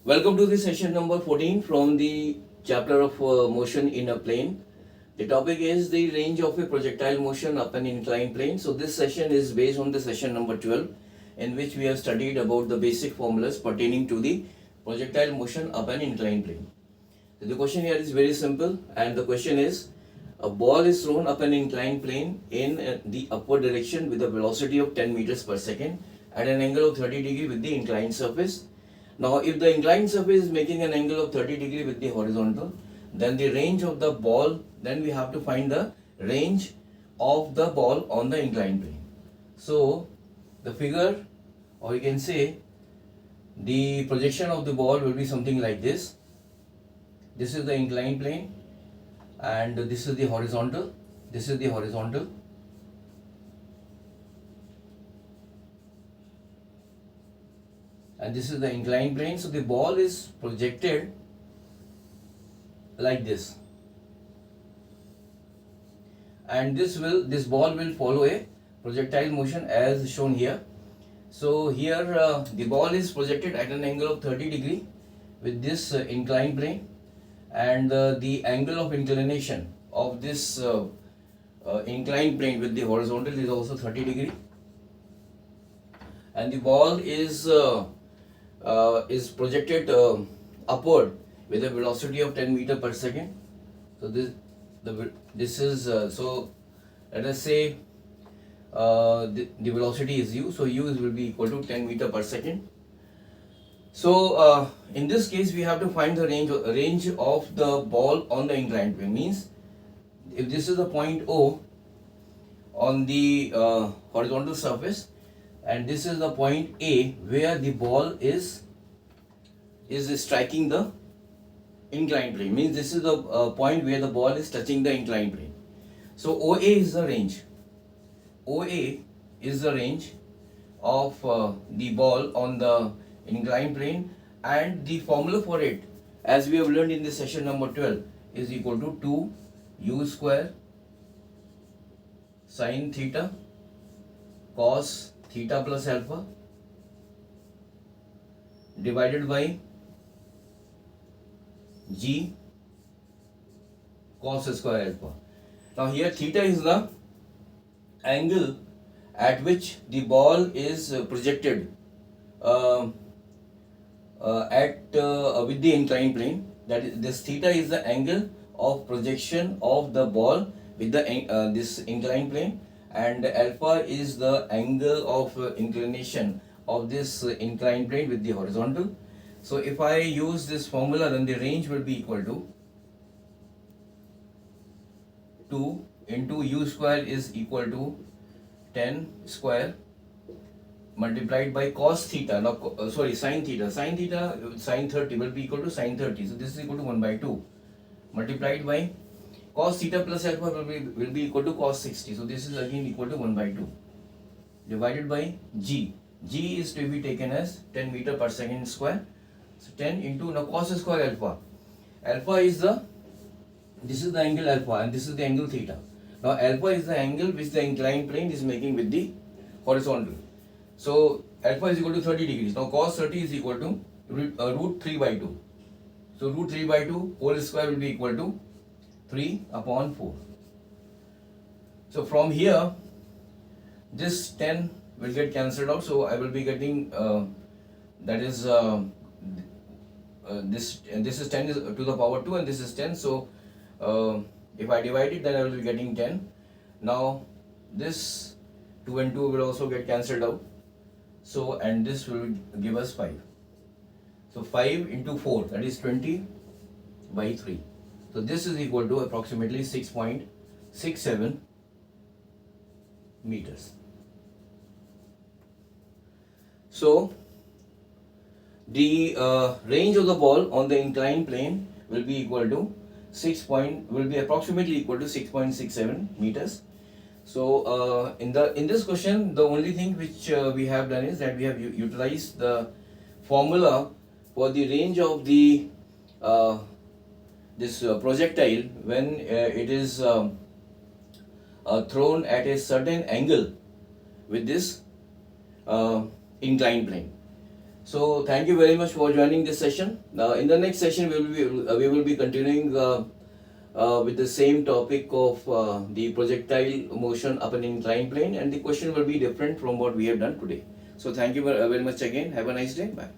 Welcome to the session number 14 from the chapter of motion in a plane. The topic is the range of a projectile motion up an inclined plane. So this session is based on the session number 12, in which we have studied about the basic formulas pertaining to the projectile motion up an inclined plane. So the question here is very simple, and the question is, a ball is thrown up an inclined plane in the upward direction with a velocity of 10 meters per second at an angle of 30 degree with the inclined surface. Now, if the inclined surface is making an angle of 30 degree with the horizontal, then the range of the ball, then we have to find the range of the ball on the inclined plane. So, the figure, or you can say, the projection of the ball will be something like this. This is the inclined plane, and this is the horizontal. This is the horizontal. And this is the inclined plane. So the ball is projected like this, and this ball will follow a projectile motion as shown here. So here the ball is projected at an angle of 30 degree with this inclined plane, and the angle of inclination of this inclined plane with the horizontal is also 30 degree, and the ball is projected upward with a velocity of 10 meter per second. So this is so let us say the velocity is u, so u will be equal to 10 meter per second. So in this case we have to find the range of the ball on the inclined plane. Means if this is the point O on the horizontal surface, and this is the point A where the ball is striking the inclined plane. Means this is the point where the ball is touching the inclined plane. So OA is the range. OA is the range of the ball on the inclined plane, and the formula for it, as we have learned in the session number 12, is equal to 2u square sin theta cos theta plus alpha divided by g cos square alpha. Now here theta is the angle at which the ball is projected with the inclined plane. That is, this theta is the angle of projection of the ball with the this inclined plane, and alpha is the angle of inclination of this inclined plane with the horizontal. So if I use this formula, then the range will be equal to 2 into u square is equal to 10 square multiplied by cos theta, sin theta, sin 30 will be equal to sin 30. So this is equal to 1 by 2 multiplied by cos theta plus alpha will be equal to cos 60. So this is again equal to 1 by 2 divided by g. G is to be taken as 10 meter per second square. So 10 into, now cos square alpha. Alpha is this is the angle alpha, and this is the angle theta. Now alpha is the angle which the inclined plane is making with the horizontal. So alpha is equal to 30 degrees. Now cos 30 is equal to root 3 by 2. So root 3 by 2 whole square will be equal to 3 upon 4. So from here, this 10 will get cancelled out. So I will be getting that is this is 10 to the power 2, and this is 10. So if I divide it, then I will be getting 10. Now this 2 and 2 will also get cancelled out. So, and this will give us 5. So 5 into 4, that is 20 by 3. So this is equal to approximately 6.67 meters. So the range of the ball on the inclined plane will be equal to approximately equal to 6.67 meters. So in this question, the only thing which we have done is that we have utilized the formula for the range of the this projectile when it is thrown at a certain angle with this inclined plane. So thank you very much for joining this session. In the next session, we will be continuing with the same topic of the projectile motion up an inclined plane, and the question will be different from what we have done today. So thank you very much again. Have a nice day. Bye.